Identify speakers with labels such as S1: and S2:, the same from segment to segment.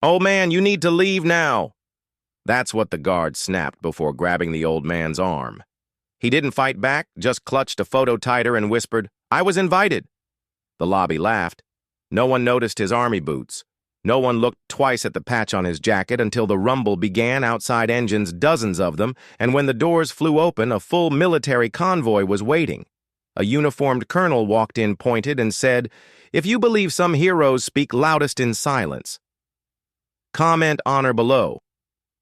S1: "Old man, you need to leave now." That's what the guard snapped before grabbing the old man's arm. He didn't fight back, just clutched a photo tighter and whispered, "I was invited." The lobby laughed. No one noticed his army boots. No one looked twice at the patch on his jacket until the rumble began outside engines, dozens of them, and when the doors flew open, a full military convoy was waiting. A uniformed colonel walked in, pointed, and said, "If you believe some heroes speak loudest in silence." Comment honor below.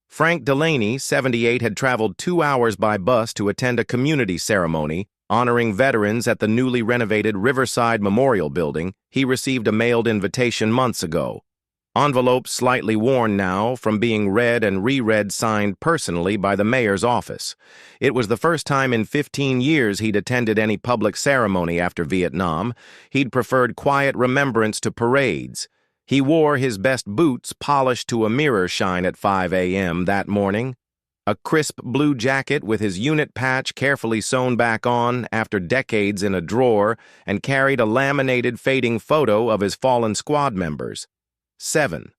S1: Frank Delaney, 78, had traveled 2 hours by bus to attend a community ceremony honoring veterans at the newly renovated Riverside Memorial Building. He received a mailed invitation months ago. Envelope slightly worn now from being read and reread, signed personally by the mayor's office. It was the first time in 15 years he'd attended any public ceremony after Vietnam. He'd preferred quiet remembrance to parades. He wore his best boots polished to a mirror shine at 5 a.m. that morning, a crisp blue jacket with his unit patch carefully sewn back on after decades in a drawer, and carried a laminated fading photo of his fallen squad members. 7.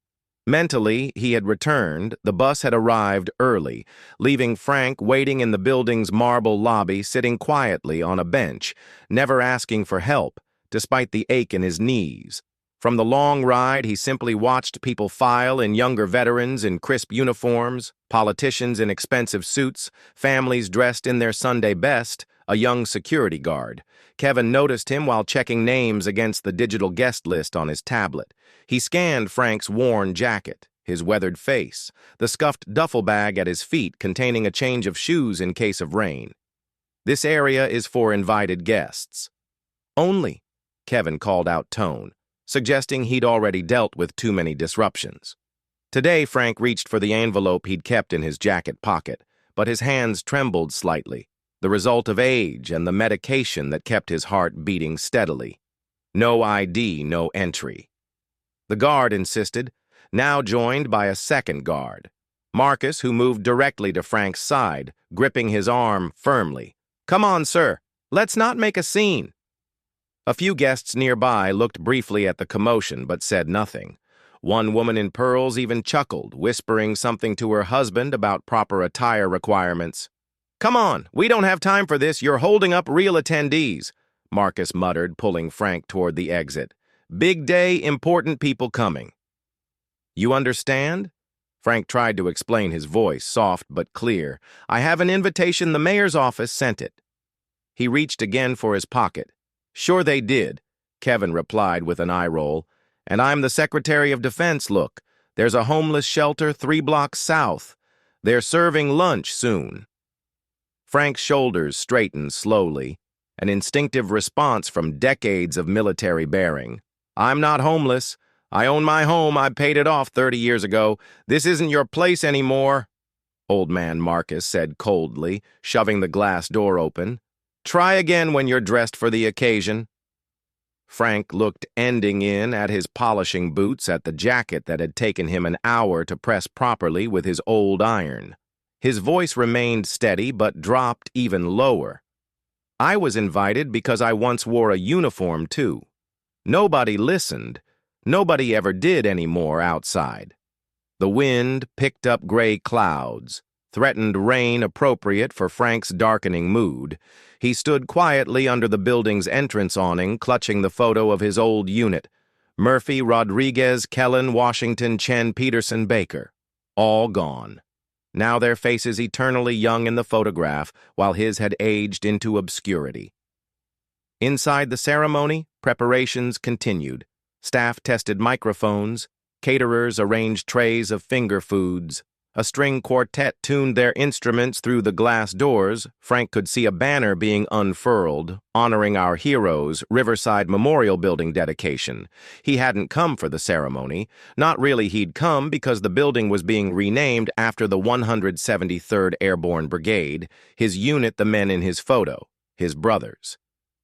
S1: Mentally, he had returned. The bus had arrived early, leaving Frank waiting in the building's marble lobby, sitting quietly on a bench, never asking for help, despite the ache in his knees. From the long ride, he simply watched people file in, younger veterans in crisp uniforms, politicians in expensive suits, families dressed in their Sunday best, a young security guard. Kevin noticed him while checking names against the digital guest list on his tablet. He scanned Frank's worn jacket, his weathered face, the scuffed duffel bag at his feet containing a change of shoes in case of rain. "This area is for invited guests." "Only," Kevin called out tone, suggesting he'd already dealt with too many disruptions. Today, Frank reached for the envelope he'd kept in his jacket pocket, but his hands trembled slightly, the result of age and the medication that kept his heart beating steadily. No ID, no entry. The guard insisted, now joined by a second guard. Marcus, who moved directly to Frank's side, gripping his arm firmly. "Come on, sir. Let's not make a scene." A few guests nearby looked briefly at the commotion but said nothing. One woman in pearls even chuckled, whispering something to her husband about proper attire requirements. "Come on, we don't have time for this. You're holding up real attendees," Marcus muttered, pulling Frank toward the exit. "Big day, important people coming." "You understand?" Frank tried to explain, his voice soft but clear. "I have an invitation. The mayor's office sent it." He reached again for his pocket. "Sure they did," Kevin replied with an eye roll. "And I'm the Secretary of Defense. Look, there's a homeless shelter 3 blocks south. They're serving lunch soon." Frank's shoulders straightened slowly, an instinctive response from decades of military bearing. "I'm not homeless. I own my home. I paid it off 30 years ago. This isn't your place anymore," Old Man Marcus said coldly, shoving the glass door open. "Try again when you're dressed for the occasion." Frank looked ending in at his polishing boots, at the jacket that had taken him an hour to press properly with his old iron. His voice remained steady but dropped even lower. "I was invited because I once wore a uniform too. Nobody listened. Nobody ever did anymore outside." The wind picked up gray clouds, threatened rain appropriate for Frank's darkening mood. He stood quietly under the building's entrance awning, clutching the photo of his old unit. Murphy, Rodriguez, Kellen, Washington, Chen, Peterson, Baker. All gone. Now their faces eternally young in the photograph, while his had aged into obscurity. Inside the ceremony, preparations continued. Staff tested microphones. Caterers arranged trays of finger foods. A string quartet tuned their instruments through the glass doors. Frank could see a banner being unfurled, honoring our heroes' Riverside Memorial Building dedication. He hadn't come for the ceremony. Not really, he'd come because the building was being renamed after the 173rd Airborne Brigade, his unit, the men in his photo, his brothers.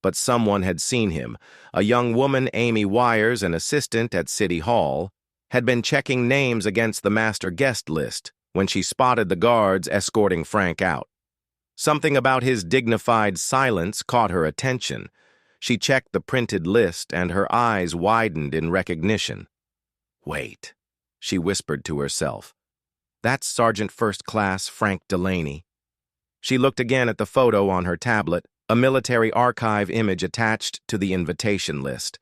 S1: But someone had seen him. A young woman, Amy Wires, an assistant at City Hall, had been checking names against the master guest list when she spotted the guards escorting Frank out. Something about his dignified silence caught her attention. She checked the printed list, and her eyes widened in recognition. "Wait," she whispered to herself. That's Sergeant First Class Frank Delaney. She looked again at the photo on her tablet, a military archive image attached to the invitation list.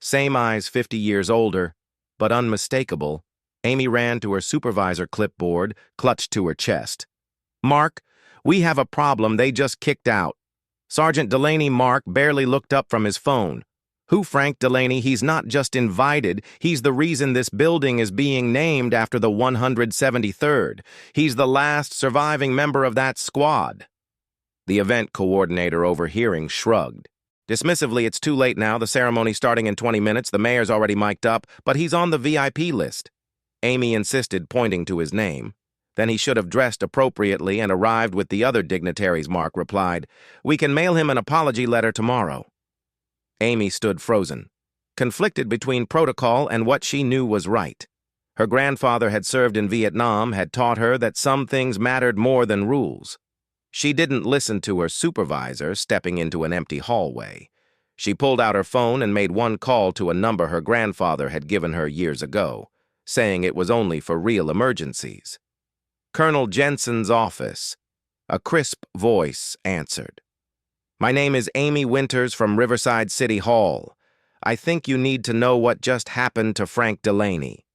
S1: Same eyes 50 years older, but unmistakable. Amy ran to her supervisor clipboard, clutched to her chest. Mark, we have a problem. They just kicked out. Sergeant Delaney. Mark barely looked up from his phone. Who Frank Delaney? He's not just invited. He's the reason this building is being named after the 173rd. He's the last surviving member of that squad. The event coordinator, overhearing, shrugged. Dismissively, it's too late now. The ceremony's starting in 20 minutes. The mayor's already mic'd up, but he's on the VIP list. Amy insisted, pointing to his name. Then he should have dressed appropriately and arrived with the other dignitaries, Mark replied. We can mail him an apology letter tomorrow. Amy stood frozen, conflicted between protocol and what she knew was right. Her grandfather had served in Vietnam, had taught her that some things mattered more than rules. She didn't listen to her supervisor, stepping into an empty hallway. She pulled out her phone and made one call to a number her grandfather had given her years ago, saying it was only for real emergencies. Colonel Jensen's office. A crisp voice answered. My name is Amy Winters from Riverside City Hall. I think you need to know what just happened to Frank Delaney.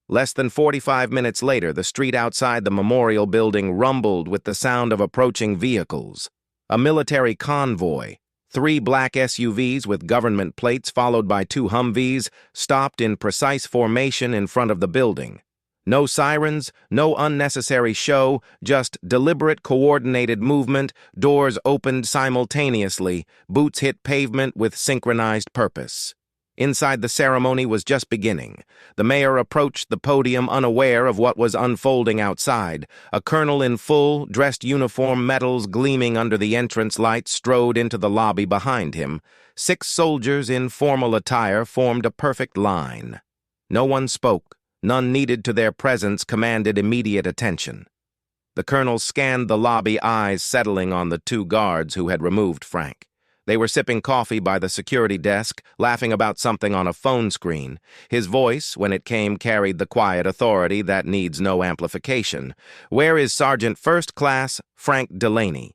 S1: Less than 45 minutes later, the street outside the memorial building rumbled with the sound of approaching vehicles. A military convoy, 3 black SUVs with government plates followed by 2 Humvees, stopped in precise formation in front of the building. No sirens, no unnecessary show, just deliberate coordinated movement, doors opened simultaneously, boots hit pavement with synchronized purpose. Inside, the ceremony was just beginning. The mayor approached the podium unaware of what was unfolding outside. A colonel in full, dressed uniform, medals gleaming under the entrance lights, strode into the lobby behind him. 6 soldiers in formal attire formed a perfect line. No one spoke. None needed to their presence commanded immediate attention. The colonel scanned the lobby, eyes settling on the 2 guards who had removed Frank. They were sipping coffee by the security desk, laughing about something on a phone screen. His voice, when it came, carried the quiet authority that needs no amplification. Where is Sergeant First Class Frank Delaney?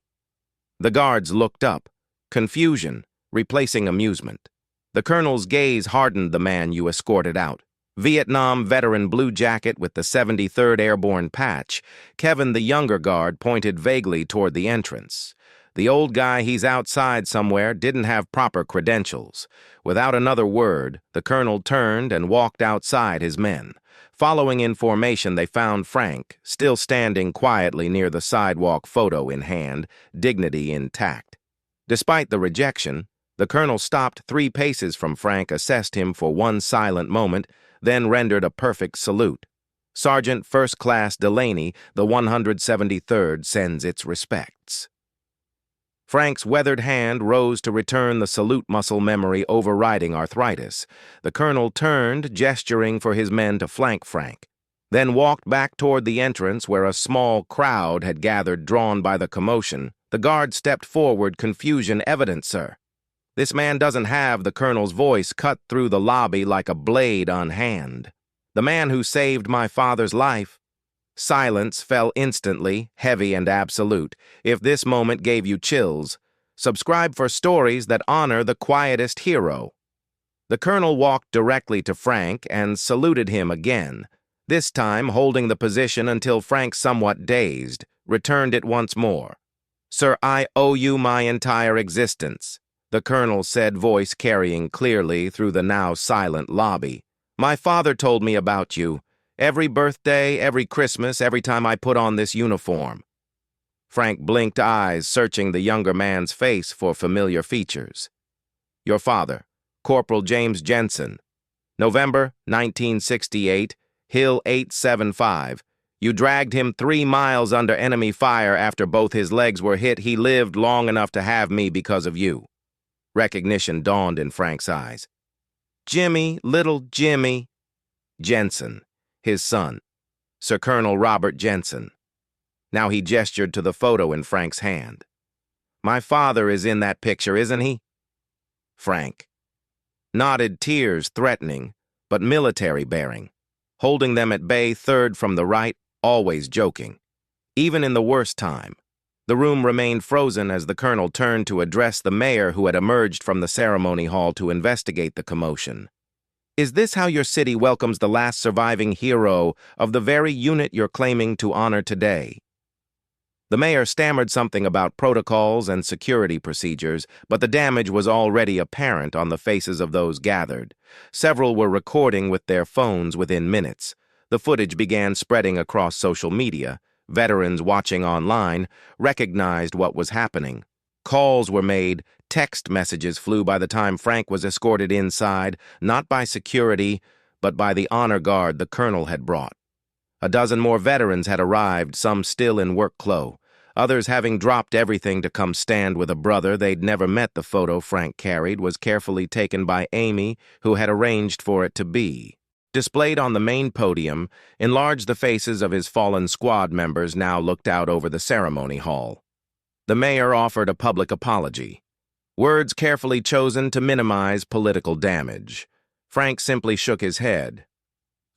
S1: The guards looked up, confusion replacing amusement. The colonel's gaze hardened the man you escorted out. Vietnam veteran blue jacket with the 73rd Airborne patch, Kevin, the younger guard, pointed vaguely toward the entrance. The old guy, he's outside somewhere, didn't have proper credentials. Without another word, the colonel turned and walked outside his men. Following in formation, they found Frank, still standing quietly near the sidewalk, photo in hand, dignity intact. Despite the rejection, the colonel stopped 3 paces from Frank, assessed him for one silent moment, then rendered a perfect salute. Sergeant First Class Delaney, the 173rd, sends its respects. Frank's weathered hand rose to return the salute, muscle memory overriding arthritis. The colonel turned, gesturing for his men to flank Frank, then walked back toward the entrance where a small crowd had gathered, drawn by the commotion. The guard stepped forward, confusion evident, sir. This man doesn't have, the colonel's voice cut through the lobby like a blade unhand. The man who saved my father's life. Silence fell instantly, heavy and absolute. If this moment gave you chills, subscribe for stories that honor the quietest hero. The colonel walked directly to Frank and saluted him again, this time holding the position until Frank, somewhat dazed, returned it once more. Sir, I owe you my entire existence, the colonel said, voice carrying clearly through the now silent lobby. My father told me about you. Every birthday, every Christmas, every time I put on this uniform. Frank blinked, eyes searching the younger man's face for familiar features. Your father, Corporal James Jensen. November 1968, Hill 875. You dragged him 3 miles under enemy fire after both his legs were hit. He lived long enough to have me because of you. Recognition dawned in Frank's eyes. Jimmy, little Jimmy. Jensen, his son, Sir Colonel Robert Jensen. Now he gestured to the photo in Frank's hand. My father is in that picture, isn't he? Frank nodded, tears threatening, but military bearing. holding them at bay, third from the right, always joking. Even in the worst time, the room remained frozen as the colonel turned to address the mayor who had emerged from the ceremony hall to investigate the commotion. "Is this how your city welcomes the last surviving hero of the very unit you're claiming to honor today?" The mayor stammered something about protocols and security procedures, but the damage was already apparent on the faces of those gathered. Several were recording with their phones within minutes. The footage began spreading across social media. Veterans watching online recognized what was happening. Calls were made, text messages flew by the time Frank was escorted inside, not by security, but by the honor guard the colonel had brought. A dozen more veterans had arrived, some still in work clothes. Others having dropped everything to come stand with a brother they'd never met. The photo Frank carried was carefully taken by Amy, who had arranged for it to be. Displayed on the main podium, enlarged the faces of his fallen squad members now looked out over the ceremony hall. The mayor offered a public apology. Words carefully chosen to minimize political damage. Frank simply shook his head.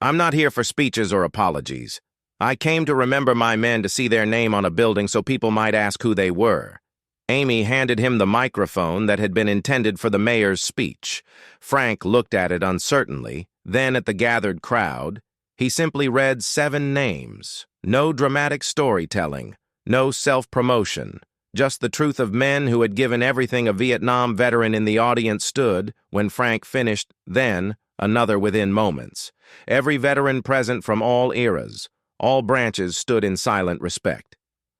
S1: "I'm not here for speeches or apologies. I came to remember my men, to see their name on a building so people might ask who they were." Amy handed him the microphone that had been intended for the mayor's speech. Frank looked at it uncertainly, then at the gathered crowd. He simply read 7 names. No dramatic storytelling, no self-promotion, just the truth of men who had given everything. A Vietnam veteran in the audience stood when Frank finished, then another within moments. Every veteran present from all eras, all branches, stood in silent respect.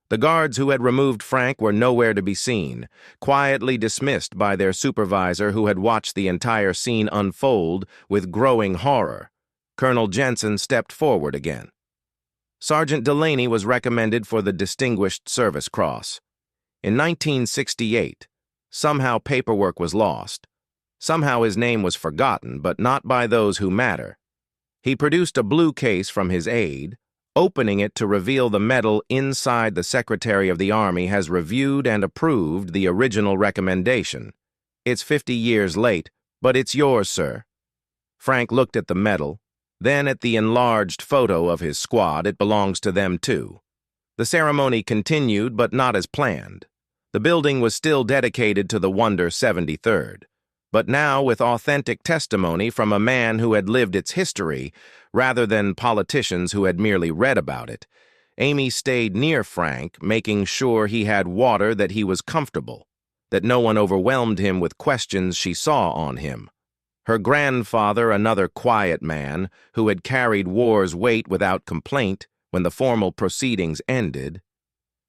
S1: The guards who had removed Frank were nowhere to be seen, quietly dismissed by their supervisor who had watched the entire scene unfold with growing horror. Colonel Jensen stepped forward again. Sergeant Delaney was recommended for the Distinguished Service Cross. In 1968, somehow paperwork was lost. Somehow his name was forgotten, but not by those who matter. He produced a blue case from his aide, opening it to reveal the medal inside. The Secretary of the Army has reviewed and approved the original recommendation. It's 50 years late, but it's yours, sir. Frank looked at the medal, then at the enlarged photo of his squad. It belongs to them too. The ceremony continued, but not as planned. The building was still dedicated to the Wonder 73rd. But now with authentic testimony from a man who had lived its history, rather than politicians who had merely read about it. Amy stayed near Frank, making sure he had water, that he was comfortable, that no one overwhelmed him with questions she saw on him. Her grandfather, another quiet man, who had carried war's weight without complaint when the formal proceedings ended.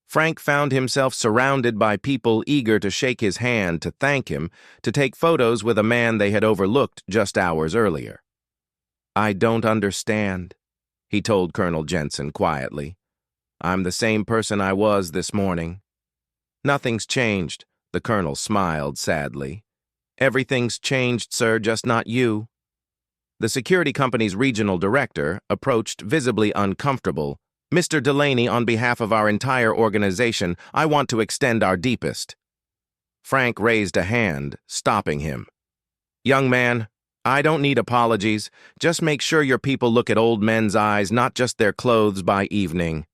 S1: Frank found himself surrounded by people eager to shake his hand, to thank him, to take photos with a man they had overlooked just hours earlier. "I don't understand," he told Colonel Jensen quietly. "I'm the same person I was this morning." "Nothing's changed," the colonel smiled sadly. "Everything's changed, sir, just not you." The security company's regional director approached, visibly uncomfortable. "Mr. Delaney, on behalf of our entire organization, I want to extend our deepest." Frank raised a hand, stopping him. "Young man, I don't need apologies. Just make sure your people look at old men's eyes, not just their clothes, by evening."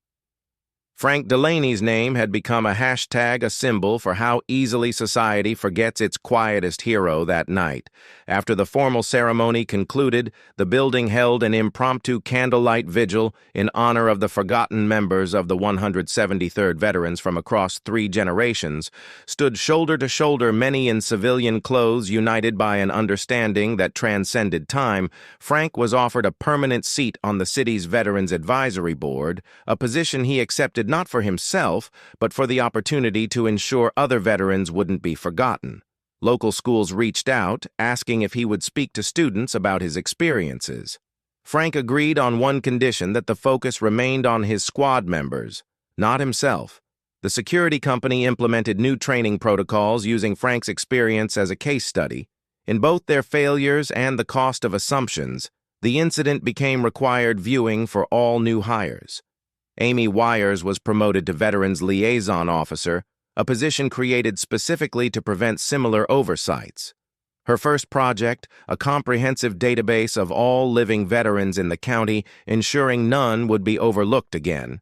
S1: Frank Delaney's name had become a hashtag, a symbol for how easily society forgets its quietest hero that night. After the formal ceremony concluded, the building held an impromptu candlelight vigil in honor of the forgotten members of the 173rd veterans from across 3 generations. Stood shoulder to shoulder, many in civilian clothes, united by an understanding that transcended time. Frank was offered a permanent seat on the city's Veterans Advisory Board, a position he accepted not for himself, but for the opportunity to ensure other veterans wouldn't be forgotten. Local schools reached out, asking if he would speak to students about his experiences. Frank agreed on one condition: that the focus remained on his squad members, not himself. The security company implemented new training protocols using Frank's experience as a case study. In both their failures and the cost of assumptions, the incident became required viewing for all new hires. Amy Wires was promoted to Veterans Liaison Officer, a position created specifically to prevent similar oversights. Her first project, a comprehensive database of all living veterans in the county, ensuring none would be overlooked again.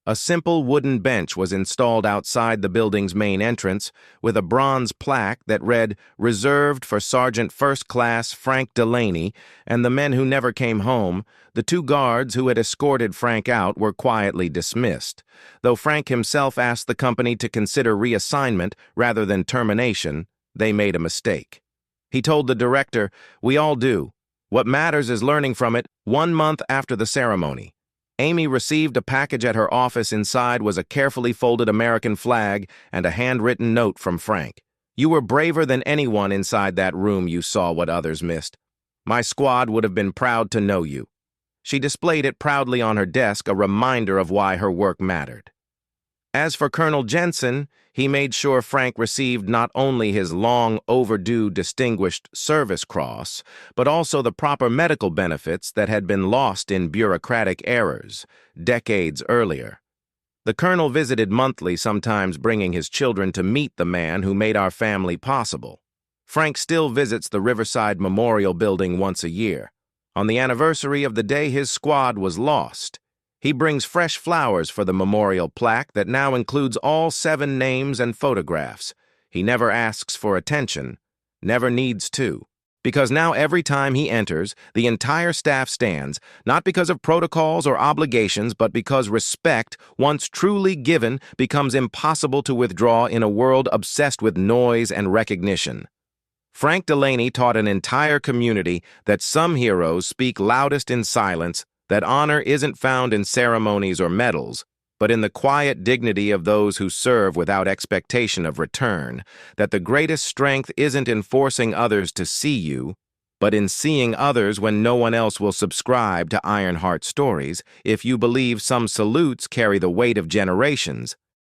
S1: A simple wooden bench was installed outside the building's main entrance with a bronze plaque that read, "Reserved for Sergeant First Class Frank Delaney and the men who never came home." The two guards who had escorted Frank out were quietly dismissed, though Frank himself asked the company to consider reassignment rather than termination. They made a mistake. He told the director, "We all do. What matters is learning from it." 1 month after the ceremony, Amy received a package at her office. Inside was a carefully folded American flag and a handwritten note from Frank. "You were braver than anyone inside that room. You saw what others missed. My squad would have been proud to know you." She displayed it proudly on her desk, a reminder of why her work mattered. As for Colonel Jensen, he made sure Frank received not only his long-overdue Distinguished Service Cross, but also the proper medical benefits that had been lost in bureaucratic errors decades earlier. The colonel visited monthly, sometimes bringing his children to meet the man who made our family possible. Frank still visits the Riverside Memorial Building once a year. On the anniversary of the day his squad was lost, he brings fresh flowers for the memorial plaque that now includes all 7 names and photographs. He never asks for attention, never needs to, because now every time he enters, the entire staff stands, not because of protocols or obligations, but because respect, once truly given, becomes impossible to withdraw in a world obsessed with noise and recognition. Frank Delaney taught an entire community that some heroes speak loudest in silence, that honor isn't found in ceremonies or medals, but in the quiet dignity of those who serve without expectation of return, that the greatest strength isn't in forcing others to see you, but in seeing others when no one else will subscribe to Ironheart stories. If you believe some salutes carry the weight of generations,